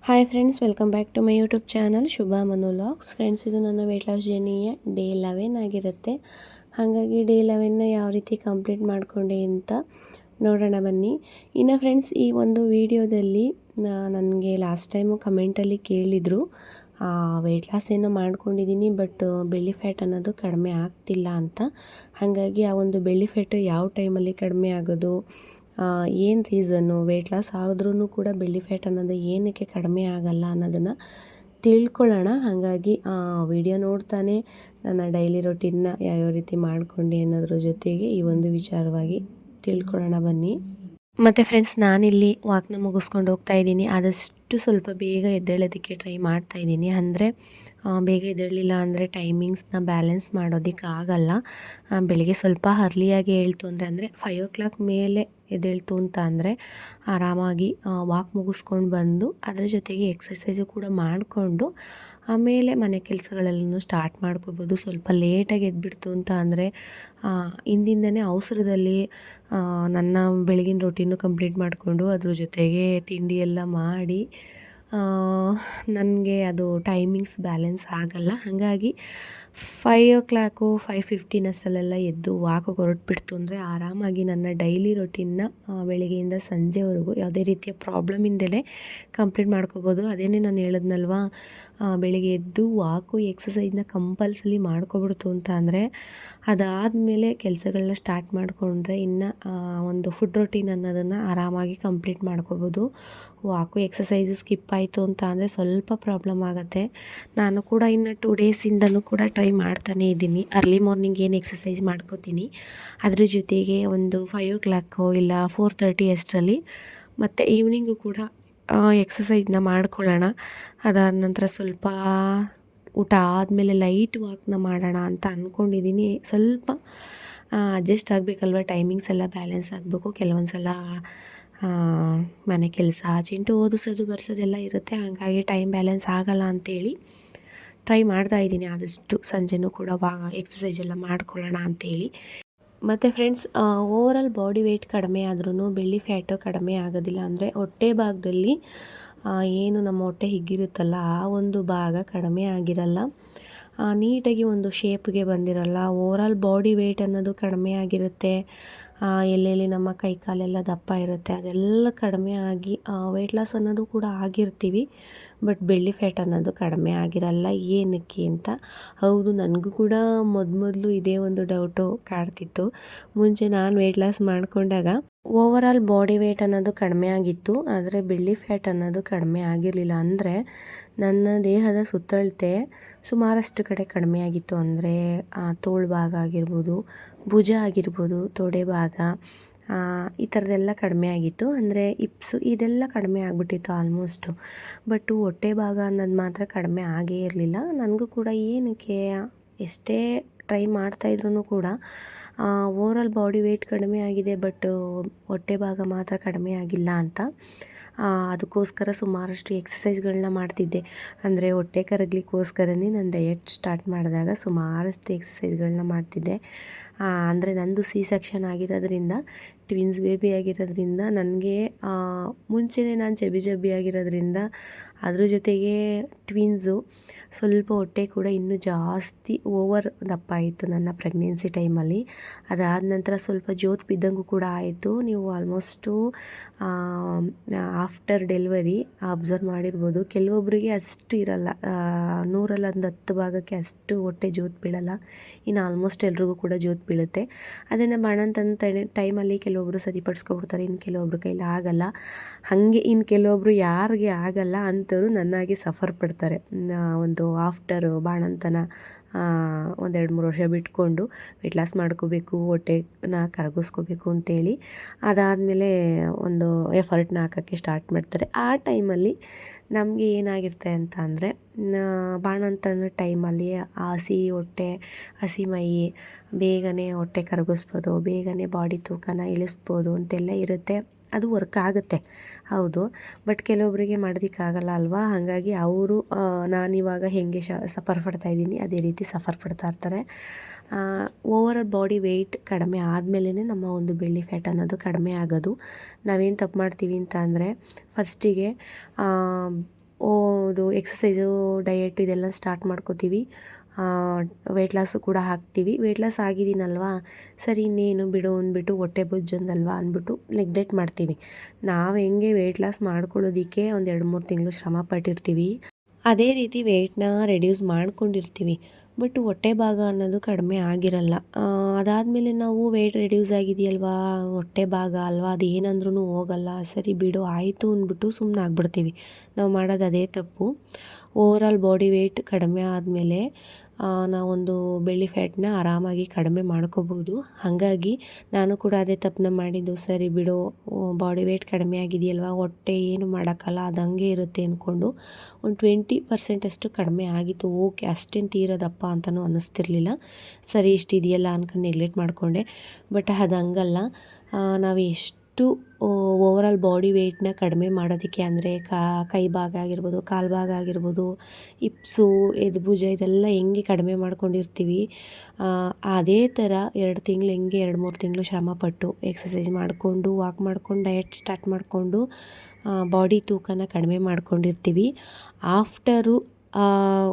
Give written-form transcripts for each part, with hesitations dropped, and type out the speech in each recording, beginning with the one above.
Hi friends, welcome back to my YouTube channel Shubha Manu vlogs. Friends, ಇದು ನನ್ನ weight loss ಜರ್ನಿಯ day 11 ಆಗಿರುತ್ತೆ. ಹಾಗಾಗಿ day 11ನ ಯಾವ ರೀತಿ ಕಂಪ್ಲೀಟ್ ಮಾಡಿಕೊಂಡೆ ಅಂತ ನೋಡೋಣ ಬನ್ನಿ. ಇನ್ನು ಫ್ರೆಂಡ್ಸ್, ಈ ಒಂದು ವಿಡಿಯೋದಲ್ಲಿ ನನಗೆ ಲಾಸ್ಟ್ ಟೈಮು ಕಮೆಂಟಲ್ಲಿ ಕೇಳಿದರು, ವೆಯ್ಟ್ ಲಾಸ್ ಏನೋ ಮಾಡ್ಕೊಂಡಿದ್ದೀನಿ ಬಟ್ ಬೆಳ್ಳಿ ಫ್ಯಾಟ್ ಅನ್ನೋದು ಕಡಿಮೆ ಆಗ್ತಿಲ್ಲ ಅಂತ. ಹಾಗಾಗಿ ಆ ಒಂದು ಬೆಳ್ಳಿ ಫ್ಯಾಟು ಯಾವ ಟೈಮಲ್ಲಿ ಕಡಿಮೆ ಆಗೋದು, ಏನು ರೀಸನ್ನು, ವೆಯ್ಟ್ ಲಾಸ್ ಆದ್ರೂ ಕೂಡ ಬೆಳ್ಳಿ ಫ್ಯಾಟ್ ಅನ್ನೋದು ಏನಕ್ಕೆ ಕಡಿಮೆ ಆಗಲ್ಲ ಅನ್ನೋದನ್ನು ತಿಳ್ಕೊಳ್ಳೋಣ. ಹಾಗಾಗಿ ವಿಡಿಯೋ ನೋಡ್ತಾನೆ ನನ್ನ ಡೈಲಿ ರೊಟೀನ್ನ ಯಾವ್ಯಾವ ರೀತಿ ಮಾಡ್ಕೊಂಡು ಅನ್ನೋದ್ರ ಜೊತೆಗೆ ಈ ಒಂದು ವಿಚಾರವಾಗಿ ತಿಳ್ಕೊಳ್ಳೋಣ ಬನ್ನಿ. ಮತ್ತು ಫ್ರೆಂಡ್ಸ್, ನಾನಿಲ್ಲಿ ವಾಕ್ನ ಮುಗಿಸ್ಕೊಂಡು ಹೋಗ್ತಾ ಇದ್ದೀನಿ. ಆದಷ್ಟು ಸ್ವಲ್ಪ ಬೇಗ ಎದ್ದೇಳೋದಕ್ಕೆ ಟ್ರೈ ಮಾಡ್ತಾಯಿದ್ದೀನಿ. ಅಂದರೆ ಬೇಗ ಎದ್ದೇಳಲಿಲ್ಲ ಅಂದರೆ ಟೈಮಿಂಗ್ಸ್ನ ಬ್ಯಾಲೆನ್ಸ್ ಮಾಡೋದಕ್ಕಾಗಲ್ಲ. ಬೆಳಿಗ್ಗೆ ಸ್ವಲ್ಪ ಅರ್ಲಿಯಾಗಿ ಹೇಳ್ತು ಅಂದರೆ 5 o'clock ಮೇಲೆ ಎದ್ದೇಳ್ತು ಅಂತ ಅಂದರೆ ಆರಾಮಾಗಿ ವಾಕ್ ಮುಗಿಸ್ಕೊಂಡು ಬಂದು ಅದರ ಜೊತೆಗೆ ಎಕ್ಸಸೈಸು ಕೂಡ ಮಾಡಿಕೊಂಡು ಆಮೇಲೆ ಮನೆ ಕೆಲಸಗಳೆಲ್ಲನೂ ಸ್ಟಾರ್ಟ್ ಮಾಡ್ಕೋಬೋದು. ಸ್ವಲ್ಪ ಲೇಟಾಗಿ ಎದ್ಬಿಡ್ತು ಅಂತ ಅಂದರೆ ಹಿಂದಿಂದನೇ ಅವಸರದಲ್ಲಿ ನನ್ನ ಬೆಳಗಿನ ರೊಟೀನು ಕಂಪ್ಲೀಟ್ ಮಾಡಿಕೊಂಡು ಅದ್ರ ಜೊತೆಗೆ ತಿಂಡಿ ಎಲ್ಲ ಮಾಡಿ ನನಗೆ ಅದು ಟೈಮಿಂಗ್ಸ್ ಬ್ಯಾಲೆನ್ಸ್ ಆಗಲ್ಲ. ಹಾಗಾಗಿ 5 o'clock 5:15 ಅಷ್ಟರಲ್ಲೆಲ್ಲ ಎದ್ದು ವಾಕಿಗೆ ಹೊರಟ್ಬಿಡ್ತು ಅಂದರೆ ಆರಾಮಾಗಿ ನನ್ನ ಡೈಲಿ ರೊಟೀನ್ನ ಬೆಳಗ್ಗೆಯಿಂದ ಸಂಜೆವರೆಗೂ ಯಾವುದೇ ರೀತಿಯ ಪ್ರಾಬ್ಲಮ್ ಇಲ್ಲದೇ ಕಂಪ್ಲೀಟ್ ಮಾಡ್ಕೋಬೋದು. ಅದೇನೇ ನಾನು ಹೇಳಿದ್ನಲ್ವ, ಬೆಳಿಗ್ಗೆ ಎದ್ದು ವಾಕು ಎಕ್ಸಸೈಸ್ನ ಕಂಪಲ್ಸರಿ ಮಾಡ್ಕೊಬಿಡ್ತು ಅಂತ ಅಂದರೆ ಅದಾದಮೇಲೆ ಕೆಲಸಗಳನ್ನ ಸ್ಟಾರ್ಟ್ ಮಾಡಿಕೊಂಡ್ರೆ ಇನ್ನು ಒಂದು ಫುಡ್ ರೊಟೀನ್ ಅನ್ನೋದನ್ನು ಆರಾಮಾಗಿ ಕಂಪ್ಲೀಟ್ ಮಾಡ್ಕೋಬೋದು. ವಾಕು ಎಕ್ಸಸೈಸು ಸ್ಕಿಪ್ ಆಯಿತು ಅಂತ ಅಂದರೆ ಸ್ವಲ್ಪ ಪ್ರಾಬ್ಲಮ್ ಆಗುತ್ತೆ. ನಾನು ಕೂಡ ಇನ್ನು 2 ಡೇಸಿಂದನೂ ಕೂಡ ಟ್ರೈ ಮಾಡ್ತಾನೇ ಇದ್ದೀನಿ. ಅರ್ಲಿ ಮಾರ್ನಿಂಗ್ ಏನು ಎಕ್ಸಸೈಸ್ ಮಾಡ್ಕೋತೀನಿ, ಅದ್ರ ಜೊತೆಗೆ ಒಂದು 5 o'clock ಇಲ್ಲ 4:30 ಅಷ್ಟರಲ್ಲಿ ಮತ್ತು ಈವ್ನಿಂಗು ಕೂಡ ಎಕ್ಸಸೈಸ್ನ ಮಾಡ್ಕೊಳ್ಳೋಣ. ಅದಾದ ನಂತರ ಸ್ವಲ್ಪ ಊಟ ಆದಮೇಲೆ ಲೈಟ್ ವಾಕ್ನ ಮಾಡೋಣ ಅಂತ ಅಂದ್ಕೊಂಡಿದ್ದೀನಿ. ಸ್ವಲ್ಪ ಅಡ್ಜಸ್ಟ್ ಆಗಬೇಕಲ್ವ, ಟೈಮಿಂಗ್ಸ್ ಎಲ್ಲ ಬ್ಯಾಲೆನ್ಸ್ ಆಗಬೇಕು. ಕೆಲವೊಂದು ಸಲ ಮನೆ ಕೆಲಸ, ಚಿಂಟು ಓದಿಸೋದು ಬರ್ಸೋದೆಲ್ಲ ಇರುತ್ತೆ. ಹಾಗಾಗಿ ಟೈಮ್ ಬ್ಯಾಲೆನ್ಸ್ ಆಗಲ್ಲ ಅಂಥೇಳಿ ಟ್ರೈ ಮಾಡ್ತಾಯಿದ್ದೀನಿ. ಆದಷ್ಟು ಸಂಜೆನೂ ಕೂಡ ಎಕ್ಸಸೈಸ್ ಎಲ್ಲ ಮಾಡ್ಕೊಳ್ಳೋಣ ಅಂಥೇಳಿ. ಮತ್ತು ಫ್ರೆಂಡ್ಸ್, ಓವರಾಲ್ ಬಾಡಿ ವೆಯ್ಟ್ ಕಡಿಮೆ ಆದ್ರೂ ಬೆಳ್ಳಿ ಫ್ಯಾಟು ಕಡಿಮೆ ಆಗೋದಿಲ್ಲ. ಅಂದರೆ ಹೊಟ್ಟೆ ಭಾಗದಲ್ಲಿ ಏನು ನಮ್ಮ ಹೊಟ್ಟೆ ಹಿಗ್ಗಿರುತ್ತಲ್ಲ ಆ ಒಂದು ಭಾಗ ಕಡಿಮೆ ಆಗಿರಲ್ಲ, ನೀಟಾಗಿ ಒಂದು ಶೇಪ್ಗೆ ಬಂದಿರಲ್ಲ. ಓವರಾಲ್ ಬಾಡಿ ವೆಯ್ಟ್ ಅನ್ನೋದು ಕಡಿಮೆ ಆಗಿರುತ್ತೆ. ಎಲ್ಲೆಲ್ಲಿ ನಮ್ಮ ಕೈ ಕಾಲೆಲ್ಲ ದಪ್ಪ ಇರುತ್ತೆ ಅದೆಲ್ಲ ಕಡಿಮೆ ಆಗಿ ವೆಯ್ಟ್ ಲಾಸ್ ಅನ್ನೋದು ಕೂಡ ಆಗಿರ್ತೀವಿ. ಬಟ್ ಬೆಳ್ಳಿ ಫ್ಯಾಟ್ ಅನ್ನೋದು ಕಡಿಮೆ ಆಗಿರಲ್ಲ. ಏನಕ್ಕೆ ಅಂತ ಹೌದು, ನನಗೂ ಕೂಡ ಮೊದಲು ಇದೇ ಒಂದು ಡೌಟು ಕಾಡ್ತಿತ್ತು. ಮುಂಚೆ ನಾನು ವೆಯ್ಟ್ ಲಾಸ್ ಮಾಡಿಕೊಂಡಾಗ ಓವರಾಲ್ ಬಾಡಿ ವೆಯ್ಟ್ ಅನ್ನೋದು ಕಡಿಮೆ ಆಗಿತ್ತು, ಆದರೆ ಬೆಳ್ಳಿ ಫ್ಯಾಟ್ ಅನ್ನೋದು ಕಡಿಮೆ ಆಗಿರಲಿಲ್ಲ. ಅಂದರೆ ನನ್ನ ದೇಹದ ಸುತ್ತಳತೆ ಸುಮಾರಷ್ಟು ಕಡೆ ಕಡಿಮೆ ಆಗಿತ್ತು. ಅಂದರೆ ತೋಳು ಭಾಗ ಆಗಿರ್ಬೋದು, ಭುಜ ಆಗಿರ್ಬೋದು, ತೊಡೆ ಭಾಗ, ಈ ಥರದ್ದೆಲ್ಲ ಕಡಿಮೆ ಆಗಿತ್ತು. ಅಂದರೆ ಹಿಪ್ಸು ಇದೆಲ್ಲ ಕಡಿಮೆ ಆಗಿಬಿಟ್ಟಿತ್ತು ಆಲ್ಮೋಸ್ಟು. ಬಟ್ ಹೊಟ್ಟೆ ಭಾಗ ಅನ್ನೋದು ಮಾತ್ರ ಕಡಿಮೆ ಆಗೇ ಇರಲಿಲ್ಲ. ನನಗೂ ಕೂಡ ಏನಕ್ಕೆ ಎಷ್ಟೇ ಟ್ರೈ ಮಾಡ್ತಾಯಿದ್ರೂ ಕೂಡ ಓವರಾಲ್ ಬಾಡಿ ವೆಯ್ಟ್ ಕಡಿಮೆ ಆಗಿದೆ ಬಟ್ ಹೊಟ್ಟೆ ಭಾಗ ಮಾತ್ರ ಕಡಿಮೆ ಆಗಿಲ್ಲ ಅಂತ ಅದಕ್ಕೋಸ್ಕರ ಸುಮಾರಷ್ಟು ಎಕ್ಸಸೈಸ್ಗಳನ್ನ ಮಾಡ್ತಿದ್ದೆ. ಅಂದರೆ ಹೊಟ್ಟೆ ಕರಗಲಿಕ್ಕೋಸ್ಕರನೇ ನಾನು ಡಯಟ್ ಸ್ಟಾರ್ಟ್ ಮಾಡಿದಾಗ ಸುಮಾರಷ್ಟು ಎಕ್ಸಸೈಸ್ಗಳನ್ನ ಮಾಡ್ತಿದ್ದೆ. ಅಂದರೆ ನಂದು C-section ಆಗಿರೋದ್ರಿಂದ, ಟ್ವಿನ್ಸ್ ಬೇಬಿ ಆಗಿರೋದ್ರಿಂದ ನನಗೆ ಮುಂಚೆನೇ ನಾನು ಚಬ್ಬಿ ಆಗಿರೋದ್ರಿಂದ ಅದ್ರ ಜೊತೆಗೆ ಟ್ವಿನ್ಸು ಸ್ವಲ್ಪ ಹೊಟ್ಟೆ ಕೂಡ ಇನ್ನೂ ಜಾಸ್ತಿ ಓವರ್ ದಪ್ಪ ಆಯಿತು ನನ್ನ ಪ್ರೆಗ್ನೆನ್ಸಿ ಟೈಮಲ್ಲಿ. ಅದಾದ ನಂತರ ಸ್ವಲ್ಪ ಜೋತು ಬಿದ್ದಂಗೂ ಕೂಡ ಆಯಿತು. ನೀವು ಆಲ್ಮೋಸ್ಟು ಆಫ್ಟರ್ ಡೆಲಿವರಿ ಅಬ್ಸರ್ವ್ ಮಾಡಿರ್ಬೋದು, ಕೆಲವೊಬ್ಬರಿಗೆ ಅಷ್ಟು ಇರಲ್ಲ, 100ರಲ್ಲಿ ಒಂದು 10 ಭಾಗಕ್ಕೆ ಅಷ್ಟು ಹೊಟ್ಟೆ ಜೋತು ಬೀಳಲ್ಲ. ಇನ್ನು ಆಲ್ಮೋಸ್ಟ್ ಎಲ್ರಿಗೂ ಕೂಡ ಜೋತು ಬೀಳುತ್ತೆ. ಅದನ್ನು ಬಾಣಂತನ ಟೈಮಲ್ಲಿ ಕೆಲವೊಬ್ಬರು ಸರಿಪಡಿಸ್ಕೊಬಿಡ್ತಾರೆ, ಇನ್ನು ಕೆಲವೊಬ್ರ ಕೈಲಿ ಆಗಲ್ಲ. ಹಾಗೆ ಇನ್ನು ಕೆಲವೊಬ್ಬರು ಯಾರಿಗೆ ಆಗಲ್ಲ ಅಂಥವ್ರು ನನ್ನಾಗಿ ಸಫರ್ ಪಡ್ತಾರೆ. ಒಂದು ಆಫ್ಟರ್ ಬಾಣಂತನ 1-2-3 ವರ್ಷ ಬಿಟ್ಕೊಂಡು ವೆಯ್ಟ್ ಲಾಸ್ ಮಾಡ್ಕೋಬೇಕು, ಹೊಟ್ಟೆನ ಕರಗಿಸ್ಕೋಬೇಕು ಅಂತೇಳಿ ಅದಾದಮೇಲೆ ಒಂದು ಎಫರ್ಟ್ನ ಹಾಕೋಕ್ಕೆ ಸ್ಟಾರ್ಟ್ ಮಾಡ್ತಾರೆ. ಆ ಟೈಮಲ್ಲಿ ನಮಗೆ ಏನಾಗಿರುತ್ತೆ ಅಂತ ಅಂದರೆ, ಬಾಣಂತನ ಟೈಮಲ್ಲಿ ಹಸಿ ಹೊಟ್ಟೆ, ಹಸಿ ಮೈ, ಬೇಗನೆ ಹೊಟ್ಟೆ ಕರಗಿಸ್ಬೋದು, ಬೇಗನೆ ಬಾಡಿ ತೂಕನ ಇಳಿಸ್ಬೋದು ಅಂತೆಲ್ಲ ಇರುತ್ತೆ. ಅದು ವರ್ಕ್ ಆಗುತ್ತೆ ಹೌದು, ಬಟ್ ಕೆಲವೊಬ್ಬರಿಗೆ ಮಾಡೋದಕ್ಕಾಗಲ್ಲ ಅಲ್ವಾ. ಹಾಗಾಗಿ ಅವರು ನಾನಿವಾಗ ಹೇಗೆ ಸಫರ್ ಪಡ್ತಾಯಿದ್ದೀನಿ ಅದೇ ರೀತಿ ಸಫರ್ ಪಡ್ತಾ ಇರ್ತಾರೆ. ಓವರಾಲ್ ಬಾಡಿ ವೆಯ್ಟ್ ಕಡಿಮೆ ಆದಮೇಲೆ ನಮ್ಮ ಒಂದು ಬೆಳ್ಳಿ ಫ್ಯಾಟ್ ಅನ್ನೋದು ಕಡಿಮೆ ಆಗೋದು. ನಾವೇನು ತಪ್ಪು ಮಾಡ್ತೀವಿ ಅಂತ ಅಂದರೆ, ಫಸ್ಟಿಗೆ ಇದು ಎಕ್ಸಸೈಸು ಡಯೆಟು ಇದೆಲ್ಲ ಸ್ಟಾರ್ಟ್ ಮಾಡ್ಕೋತೀವಿ. ವೆಯ್ಟ್ ಲಾಸು ಕೂಡ ಹಾಕ್ತೀವಿ. ವೆಯ್ಟ್ ಲಾಸ್ ಆಗಿದ್ದೀನಲ್ವಾ, ಸರಿ ಇನ್ನೇನು ಬಿಡು ಅಂದ್ಬಿಟ್ಟು ಹೊಟ್ಟೆ ಬೊಜ್ಜೊಂದಲ್ವಾ ಅಂದ್ಬಿಟ್ಟು ನೆಗ್ಲೆಕ್ಟ್ ಮಾಡ್ತೀವಿ. ನಾವು ಹೆಂಗೆ ವೆಯ್ಟ್ ಲಾಸ್ ಮಾಡ್ಕೊಳ್ಳೋದಕ್ಕೆ ಒಂದು 2-3 ತಿಂಗಳು ಶ್ರಮ ಪಟ್ಟಿರ್ತೀವಿ, ಅದೇ ರೀತಿ ವೆಯ್ಟ್ನ ರೆಡ್ಯೂಸ್ ಮಾಡ್ಕೊಂಡಿರ್ತೀವಿ. ಬಟ್ ಹೊಟ್ಟೆ ಭಾಗ ಅನ್ನೋದು ಕಡಿಮೆ ಆಗಿರಲ್ಲ. ಅದಾದಮೇಲೆ ನಾವು ವೆಯ್ಟ್ ರೆಡ್ಯೂಸ್ ಆಗಿದೆಯಲ್ವಾ, ಹೊಟ್ಟೆ ಭಾಗ ಅಲ್ವಾ, ಅದು ಏನಂದ್ರೂ ಹೋಗಲ್ಲ, ಸರಿ ಬಿಡು ಆಯಿತು ಅಂದ್ಬಿಟ್ಟು ಸುಮ್ಮನೆ ಆಗ್ಬಿಡ್ತೀವಿ. ನಾವು ಮಾಡೋದು ಅದೇ ತಪ್ಪು. ಓವರಾಲ್ ಬಾಡಿ ವೆಯ್ಟ್ ಕಡಿಮೆ ಆದಮೇಲೆ ನಾವೊಂದು ಬೆಳ್ಳಿ ಫ್ಯಾಟ್ನ ಆರಾಮಾಗಿ ಕಡಿಮೆ ಮಾಡ್ಕೋಬೋದು. ಹಾಗಾಗಿ ನಾನು ಕೂಡ ಅದೇ ತಪ್ಪನ್ನ ಮಾಡಿದ್ದು. ಸರಿ ಬಿಡು, ಬಾಡಿ ವೆಯ್ಟ್ ಕಡಿಮೆ ಆಗಿದೆಯಲ್ವ, ಹೊಟ್ಟೆ ಏನು ಮಾಡೋಕ್ಕಲ್ಲ, ಅದು ಹಂಗೆ ಇರುತ್ತೆ ಅಂದ್ಕೊಂಡು ಒಂದು 20% ಅಷ್ಟು ಕಡಿಮೆ ಆಗಿತ್ತು. ಓಕೆ, ಅಷ್ಟೇನು ತೀರೋದಪ್ಪ ಅಂತಲೂ ಅನ್ನಿಸ್ತಿರ್ಲಿಲ್ಲ. ಸರಿ ಇಷ್ಟಿದೆಯಲ್ಲ ಅನ್ಕೊಂಡು ನೆಗ್ಲೆಕ್ಟ್ ಮಾಡಿಕೊಂಡೆ. ಬಟ್ ಅದು ಹಂಗಲ್ಲ. ನಾವು ಎಷ್ಟು ಓವರಾಲ್ ಬಾಡಿ ವೆಯ್ಟ್ನ ಕಡಿಮೆ ಮಾಡೋದಕ್ಕೆ ಅಂದರೆ ಕೈ ಭಾಗ ಆಗಿರ್ಬೋದು, ಕಾಲು ಭಾಗ ಆಗಿರ್ಬೋದು, ಹಿಪ್ಸು, ಎದೆಭುಜ ಇದೆಲ್ಲ ಹೆಂಗೆ ಕಡಿಮೆ ಮಾಡ್ಕೊಂಡಿರ್ತೀವಿ, ಅದೇ ಥರ 2 ತಿಂಗಳು ಹೆಂಗೆ 2-3 ತಿಂಗಳು ಶ್ರಮಪಟ್ಟು ಎಕ್ಸಸೈಸ್ ಮಾಡಿಕೊಂಡು, ವಾಕ್ ಮಾಡ್ಕೊಂಡು, ಡಯಟ್ ಸ್ಟಾರ್ಟ್ ಮಾಡಿಕೊಂಡು ಬಾಡಿ ತೂಕನ ಕಡಿಮೆ ಮಾಡ್ಕೊಂಡಿರ್ತೀವಿ. ಆಫ್ಟರು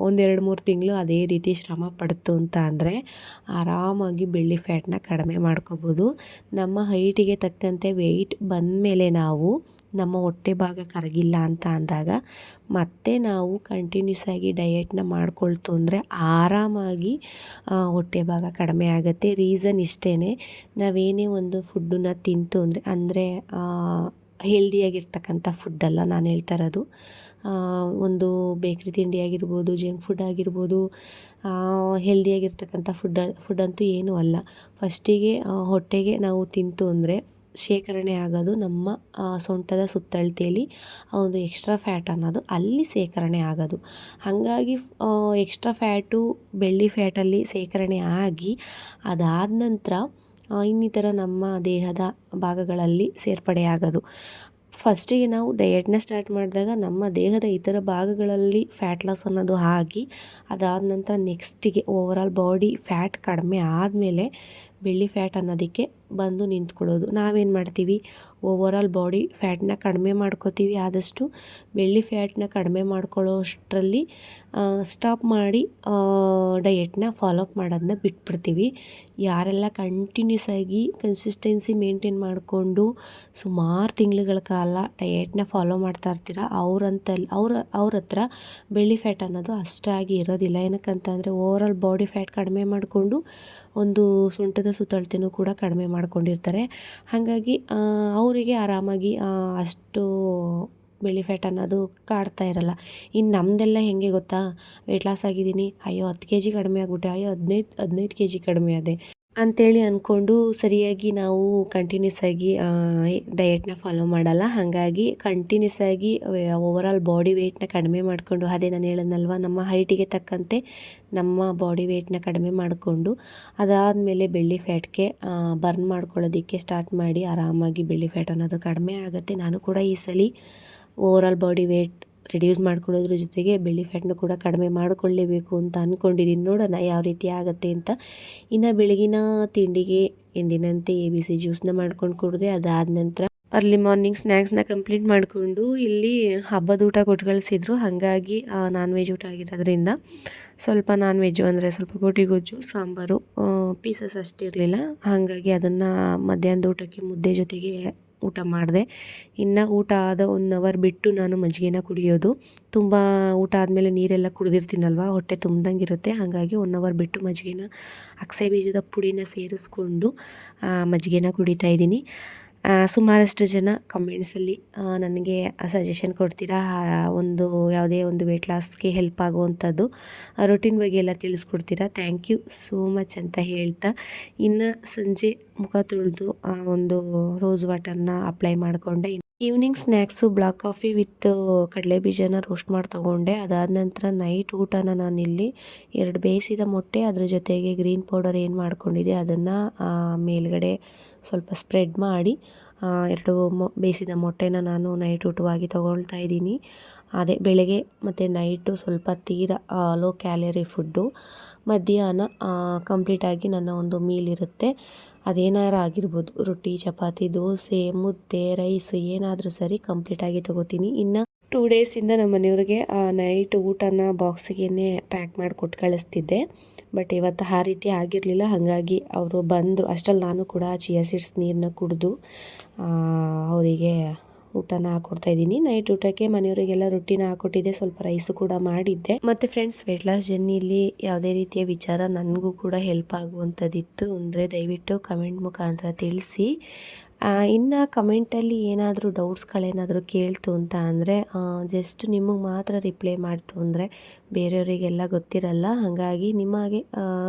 ಒಂದು 2-3 ತಿಂಗಳು ಅದೇ ರೀತಿ ಶ್ರಮ ಪಡ್ತು ಅಂತ ಅಂದರೆ ಆರಾಮಾಗಿ ಬೆಳ್ಳಿ ಫ್ಯಾಟ್ನ ಕಡಿಮೆ ಮಾಡ್ಕೋಬೋದು. ನಮ್ಮ ಹೈಟಿಗೆ ತಕ್ಕಂತೆ ವೆಯ್ಟ್ ಬಂದಮೇಲೆ ನಾವು ನಮ್ಮ ಹೊಟ್ಟೆ ಭಾಗ ಕರಗಿಲ್ಲ ಅಂತ ಅಂದಾಗ ಮತ್ತೆ ನಾವು ಕಂಟಿನ್ಯೂಸ್ ಆಗಿ ಡಯೆಟ್ನ ಮಾಡ್ಕೊಳ್ತು ಅಂದರೆ ಆರಾಮಾಗಿ ಹೊಟ್ಟೆ ಭಾಗ ಕಡಿಮೆ ಆಗುತ್ತೆ. ರೀಸನ್ ಇಷ್ಟೇ, ನಾವೇನೇ ಒಂದು ಫುಡ್ಡನ್ನ ತಿಂತು ಅಂದರೆ ಹೆಲ್ದಿಯಾಗಿರ್ತಕ್ಕಂಥ ಫುಡ್ಡಲ್ಲ ನಾನು ಹೇಳ್ತಾ ಇರೋದು. ಒಂದು ಬೇಕ್ರಿ ತಿಂಡಿ ಆಗಿರ್ಬೋದು, ಜಂಕ್ ಫುಡ್ ಆಗಿರ್ಬೋದು, ಹೆಲ್ದಿಯಾಗಿರ್ತಕ್ಕಂಥ ಫುಡ್ಡಂತೂ ಏನೂ ಅಲ್ಲ. ಫಸ್ಟಿಗೆ ಹೊಟ್ಟೆಗೆ ನಾವು ತಿಂತು ಅಂದರೆ ಶೇಖರಣೆ ಆಗೋದು ನಮ್ಮ ಸೊಂಟದ ಸುತ್ತಳತೆಯಲ್ಲಿ ಒಂದು ಎಕ್ಸ್ಟ್ರಾ ಫ್ಯಾಟ್ ಅನ್ನೋದು ಅಲ್ಲಿ ಶೇಖರಣೆ ಆಗೋದು. ಹಾಗಾಗಿ ಎಕ್ಸ್ಟ್ರಾ ಫ್ಯಾಟು ಬೆಳ್ಳಿ ಫ್ಯಾಟಲ್ಲಿ ಶೇಖರಣೆ ಆಗಿ ಅದಾದ ನಂತರ ಇನ್ನಿತರ ನಮ್ಮ ದೇಹದ ಭಾಗಗಳಲ್ಲಿ ಸೇರ್ಪಡೆಯಾಗೋದು. ಫಸ್ಟಿಗೆ ನಾವು ಡಯೆಟ್ನ ಸ್ಟಾರ್ಟ್ ಮಾಡಿದಾಗ ನಮ್ಮ ದೇಹದ ಇತರ ಭಾಗಗಳಲ್ಲಿ ಫ್ಯಾಟ್ ಲಾಸ್ ಅನ್ನೋದು ಆಗಿ ಅದಾದ ನಂತರ ನೆಕ್ಸ್ಟಿಗೆ ಓವರಾಲ್ ಬಾಡಿ ಫ್ಯಾಟ್ ಕಡಿಮೆ ಆದಮೇಲೆ ಬೆಳ್ಳಿ ಫ್ಯಾಟ್ ಅನ್ನೋದಕ್ಕೆ ಬಂದು ನಿಂತ್ಕೊಳ್ಳೋದು. ನಾವೇನು ಮಾಡ್ತೀವಿ, ಓವರಾಲ್ ಬಾಡಿ ಫ್ಯಾಟ್ನ ಕಡಿಮೆ ಮಾಡ್ಕೋತೀವಿ. ಆದಷ್ಟು ಬೆಳ್ಳಿ ಫ್ಯಾಟ್ನ ಕಡಿಮೆ ಮಾಡ್ಕೊಳ್ಳೋಷ್ಟರಲ್ಲಿ ಸ್ಟಾಪ್ ಮಾಡಿ ಡಯೆಟ್ನ ಫಾಲೋಅಪ್ ಮಾಡೋದನ್ನ ಬಿಟ್ಬಿಡ್ತೀವಿ. ಯಾರೆಲ್ಲ ಕಂಟಿನ್ಯೂಸ್ ಆಗಿ ಕನ್ಸಿಸ್ಟೆನ್ಸಿ ಮೇಂಟೈನ್ ಮಾಡಿಕೊಂಡು ಸುಮಾರು ತಿಂಗಳುಗಳ ಕಾಲ ಡಯೆಟ್ನ ಫಾಲೋ ಮಾಡ್ತಾ ಇರ್ತೀರ, ಅವ್ರ ಹತ್ರ ಬೆಳ್ಳಿ ಫ್ಯಾಟ್ ಅನ್ನೋದು ಅಷ್ಟಾಗಿ ಇರೋದಿಲ್ಲ. ಏನಕ್ಕಂತಂದರೆ ಓವರಾಲ್ ಬಾಡಿ ಫ್ಯಾಟ್ ಕಡಿಮೆ ಮಾಡಿಕೊಂಡು ಒಂದು ಸೊಂಟದ ಸುತ್ತಳತೆನೂ ಕೂಡ ಕಡಿಮೆ ಮಾಡ್ಕೊಂಡಿರ್ತಾರೆ. ಹಾಗಾಗಿ ಅವರಿಗೆ ಆರಾಮಾಗಿ ಅಷ್ಟು ಬೆಳ್ಳಿ ಫ್ಯಾಟ್ ಅನ್ನೋದು ಕಾಡ್ತಾ ಇರಲ್ಲ. ಇನ್ನು ನಮ್ಮದೆಲ್ಲ ಹೇಗೆ ಗೊತ್ತಾ, ವೆಯ್ಟ್ ಲಾಸ್ ಆಗಿದ್ದೀನಿ, ಅಯ್ಯೋ 10 kg ಕಡಿಮೆ ಆಗಿಬಿಟ್ಟೆ, ಅಯ್ಯೋ 15 kg ಕಡಿಮೆ ಆದೆ ಅಂಥೇಳಿ ಅಂದ್ಕೊಂಡು ಸರಿಯಾಗಿ ನಾವು ಕಂಟಿನ್ಯೂಸ್ ಆಗಿ ಡಯೆಟ್ನ ಫಾಲೋ ಮಾಡಲ್ಲ. ಹಾಗಾಗಿ ಕಂಟಿನ್ಯೂಸ್ ಆಗಿ ಓವರಾಲ್ ಬಾಡಿ ವೆಯ್ಟ್ನ ಕಡಿಮೆ ಮಾಡಿಕೊಂಡು, ಅದೇ ನಾನು ಹೇಳಿದ್ನಲ್ವ, ನಮ್ಮ ಹೈಟಿಗೆ ತಕ್ಕಂತೆ ನಮ್ಮ ಬಾಡಿ ವೆಯ್ಟ್ನ ಕಡಿಮೆ ಮಾಡಿಕೊಂಡು ಅದಾದಮೇಲೆ ಬೆಳ್ಳಿ ಫ್ಯಾಟ್ಗೆ ಬರ್ನ್ ಮಾಡ್ಕೊಳ್ಳೋದಕ್ಕೆ ಸ್ಟಾರ್ಟ್ ಮಾಡಿ ಆರಾಮಾಗಿ ಬೆಳ್ಳಿ ಫ್ಯಾಟ್ ಅನ್ನೋದು ಕಡಿಮೆ ಆಗುತ್ತೆ. ನಾನು ಕೂಡ ಈ ಸಲ ಓವರಾಲ್ ಬಾಡಿ ವೆಯ್ಟ್ ರಿಡ್ಯೂಸ್ ಮಾಡ್ಕೊಳ್ಳೋದ್ರ ಜೊತೆಗೆ ಬೆಳ್ಳಿ ಫ್ಯಾಟ್ನ ಕೂಡ ಕಡಿಮೆ ಮಾಡಿಕೊಳ್ಳೇಬೇಕು ಅಂತ ಅಂದ್ಕೊಂಡಿದ್ದೀನಿ. ನೋಡೋಣ ಯಾವ ರೀತಿ ಆಗುತ್ತೆ ಅಂತ. ಇನ್ನು ಬೆಳಗಿನ ತಿಂಡಿಗೆ ಎಂದಿನಂತೆ ABC ಜ್ಯೂಸನ್ನ ಮಾಡ್ಕೊಂಡು ಕುಡಿದೆ. ಅದಾದ ನಂತರ ಅರ್ಲಿ ಮಾರ್ನಿಂಗ್ ಸ್ನ್ಯಾಕ್ಸ್ನ ಕಂಪ್ಲೀಟ್ ಮಾಡಿಕೊಂಡು ಇಲ್ಲಿ ಹಬ್ಬದ ಊಟ ಕೊಟ್ಟು ಕಳಿಸಿದ್ರು. ಹಾಗಾಗಿ ನಾನ್ ವೆಜ್ ಊಟ ಆಗಿರೋದ್ರಿಂದ ಸ್ವಲ್ಪ ನಾನ್ ವೆಜ್ಜು ಅಂದರೆ ಸ್ವಲ್ಪ ಗೋಟಿ ಗೊಜ್ಜು, ಸಾಂಬಾರು, ಪೀಸಸ್ ಅಷ್ಟಿರಲಿಲ್ಲ. ಹಾಗಾಗಿ ಅದನ್ನು ಮಧ್ಯಾಹ್ನದ ಊಟಕ್ಕೆ ಮುದ್ದೆ ಜೊತೆಗೆ ಊಟ ಮಾಡಿದೆ. ಇನ್ನು ಊಟ ಆದ 1 hour ಬಿಟ್ಟು ನಾನು ಮಜ್ಜಿಗೆನ ಕುಡಿಯೋದು. ತುಂಬ ಊಟ ಆದಮೇಲೆ ನೀರೆಲ್ಲ ಕುಡಿದಿರ್ತೀನಲ್ವ, ಹೊಟ್ಟೆ ತುಂಬ್ದಂಗಿರುತ್ತೆ. ಹಾಗಾಗಿ 1 hour ಬಿಟ್ಟು ಮಜ್ಜಿಗೆನ, ಅಗಸೆ ಬೀಜದ ಪುಡಿನ ಸೇರಿಸ್ಕೊಂಡು ಮಜ್ಜಿಗೆನ ಕುಡಿತಾ ಇದ್ದೀನಿ. ಸುಮಾರಷ್ಟು ಜನ ಕಮೆಂಟ್ಸಲ್ಲಿ ನನಗೆ ಸಜೆಷನ್ ಕೊಡ್ತೀರಾ, ಯಾವುದೇ ಒಂದು ವೆಯ್ಟ್ ಲಾಸ್ಗೆ ಹೆಲ್ಪ್ ಆಗುವಂಥದ್ದು ರೊಟೀನ್ ಬಗ್ಗೆ ಎಲ್ಲ ತಿಳಿಸ್ಕೊಡ್ತೀರಾ. ಥ್ಯಾಂಕ್ ಯು ಸೋ ಮಚ್ ಅಂತ ಹೇಳ್ತಾ, ಇನ್ನು ಸಂಜೆ ಮುಖ ತೊಳೆದು ಒಂದು ರೋಸ್ ವಾಟರ್ನ ಅಪ್ಲೈ ಮಾಡಿಕೊಂಡೆ. Evening snacks black coffee with ಕಡಲೆ ಬೀಜನ ರೋಸ್ಟ್ ಮಾಡಿ ತೊಗೊಂಡೆ. ಅದಾದ ನಂತರ ನೈಟ್ ಊಟನ ನಾನಿಲ್ಲಿ 2 ಬೇಯಿಸಿದ ಮೊಟ್ಟೆ, ಅದ್ರ ಜೊತೆಗೆ ಗ್ರೀನ್ ಪೌಡರ್ ಏನು ಮಾಡ್ಕೊಂಡಿದ್ದೆ ಅದನ್ನು ಮೇಲ್ಗಡೆ ಸ್ವಲ್ಪ ಸ್ಪ್ರೆಡ್ ಮಾಡಿ 2 ಬೇಯಿಸಿದ ಮೊಟ್ಟೆನ ನಾನು ನೈಟ್ ಊಟವಾಗಿ ತೊಗೊಳ್ತಾ ಇದ್ದೀನಿ. ಅದೇ ಬೆಳಗ್ಗೆ ಮತ್ತು ನೈಟು ಸ್ವಲ್ಪ ತೀರಾ ಲೋ ಕ್ಯಾಲರಿ ಫುಡ್ಡು. ಮಧ್ಯಾಹ್ನ ಕಂಪ್ಲೀಟಾಗಿ ನನ್ನ ಒಂದು ಮೀಲ್ ಇರುತ್ತೆ. ಅದೇನಾರು ಆಗಿರ್ಬೋದು, ರೊಟ್ಟಿ, ಚಪಾತಿ, ದೋಸೆ, ಮುದ್ದೆ, ರೈಸ್ ಏನಾದರೂ ಸರಿ ಕಂಪ್ಲೀಟಾಗಿ ತೊಗೋತೀನಿ. ಇನ್ನು 2 ಡೇಸಿಂದ ನಮ್ಮ ಮನೆಯವ್ರಿಗೆ ನೈಟ್ ಊಟನ ಬಾಕ್ಸಿಗೆ ಪ್ಯಾಕ್ ಮಾಡಿ ಕೊಟ್ಟು ಕಳಿಸ್ತಿದ್ದೆ. ಬಟ್ ಇವತ್ತು ಆ ರೀತಿ ಆಗಿರಲಿಲ್ಲ. ಹಾಗಾಗಿ ಅವರು ಬಂದರು ಅಷ್ಟರಲ್ಲಿ ನಾನು ಕೂಡ ಚಿಯಾ ಸೀಡ್ಸ್ ನೀರನ್ನ ಕುಡಿದು ಅವರಿಗೆ ಊಟನ ಹಾಕ್ಕೊಡ್ತಾಯಿದ್ದೀನಿ. ನೈಟ್ ಊಟಕ್ಕೆ ಮನೆಯವರಿಗೆಲ್ಲ ರೊಟ್ಟಿನ ಹಾಕ್ಕೊಟ್ಟಿದ್ದೆ, ಸ್ವಲ್ಪ ರೈಸು ಕೂಡ ಮಾಡಿದ್ದೆ. ಮತ್ತು ಫ್ರೆಂಡ್ಸ್, ವೆಯ್ಟ್ ಲಾಸ್ ಜರ್ನಿಲಿ ಯಾವುದೇ ರೀತಿಯ ವಿಚಾರ ನನಗೂ ಕೂಡ ಹೆಲ್ಪ್ ಆಗುವಂಥದ್ದಿತ್ತು ಅಂದರೆ ದಯವಿಟ್ಟು ಕಮೆಂಟ್ ಮುಖಾಂತರ ತಿಳಿಸಿ. ಇನ್ನು ಕಮೆಂಟಲ್ಲಿ ಏನಾದರೂ ಡೌಟ್ಸ್ಗಳೇನಾದರೂ ಕೇಳ್ತು ಅಂತ ಅಂದರೆ ಜಸ್ಟ್ ನಿಮಗೆ ಮಾತ್ರ ರಿಪ್ಲೈ ಮಾಡ್ತು ಅಂದರೆ ಬೇರೆಯವರಿಗೆಲ್ಲ ಗೊತ್ತಿರಲ್ಲ. ಹಾಗಾಗಿ ನಿಮಗೆ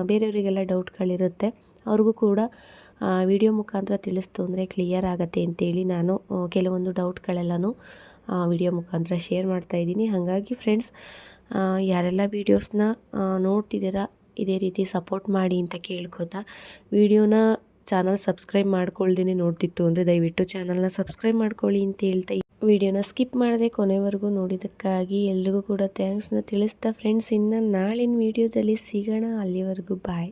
ಬೇರೆಯವರಿಗೆಲ್ಲ ಡೌಟ್ಗಳಿರುತ್ತೆ, ಅವ್ರಿಗೂ ಕೂಡ ವಿಡಿಯೋ ಮುಖಾಂತರ ತಿಳಿಸ್ತು ಅಂದರೆ ಕ್ಲಿಯರ್ ಆಗುತ್ತೆ ಅಂತೇಳಿ ನಾನು ಕೆಲವೊಂದು ಡೌಟ್ಗಳೆಲ್ಲನೂ ವಿಡಿಯೋ ಮುಖಾಂತರ ಶೇರ್ ಮಾಡ್ತಾಯಿದ್ದೀನಿ. ಹಾಗಾಗಿ ಫ್ರೆಂಡ್ಸ್, ಯಾರೆಲ್ಲ ವೀಡಿಯೋಸ್ನ ನೋಡ್ತಿದ್ದೀರಾ ಇದೇ ರೀತಿ ಸಪೋರ್ಟ್ ಮಾಡಿ ಅಂತ ಕೇಳ್ಕೊತಾ, ವಿಡಿಯೋನ ಚಾನಲ್ ಸಬ್ಸ್ಕ್ರೈಬ್ ಮಾಡ್ಕೊಳ್ದೇ ನೋಡ್ತಿತ್ತು ಅಂದರೆ ದಯವಿಟ್ಟು ಚಾನಲ್ನ ಸಬ್ಸ್ಕ್ರೈಬ್ ಮಾಡ್ಕೊಳ್ಳಿ ಅಂತ ಹೇಳ್ತಾ ವಿಡಿಯೋನ ಸ್ಕಿಪ್ ಮಾಡದೆ ಕೊನೆವರೆಗೂ ನೋಡಿದ್ದಕ್ಕಾಗಿ ಎಲ್ರಿಗೂ ಕೂಡ ಥ್ಯಾಂಕ್ಸ್ನ ತಿಳಿಸ್ತಾ ಫ್ರೆಂಡ್ಸ್, ಇನ್ನು ನಾಳಿನ ವಿಡಿಯೋದಲ್ಲಿ ಸಿಗೋಣ. ಅಲ್ಲಿವರೆಗೂ ಬಾಯ್.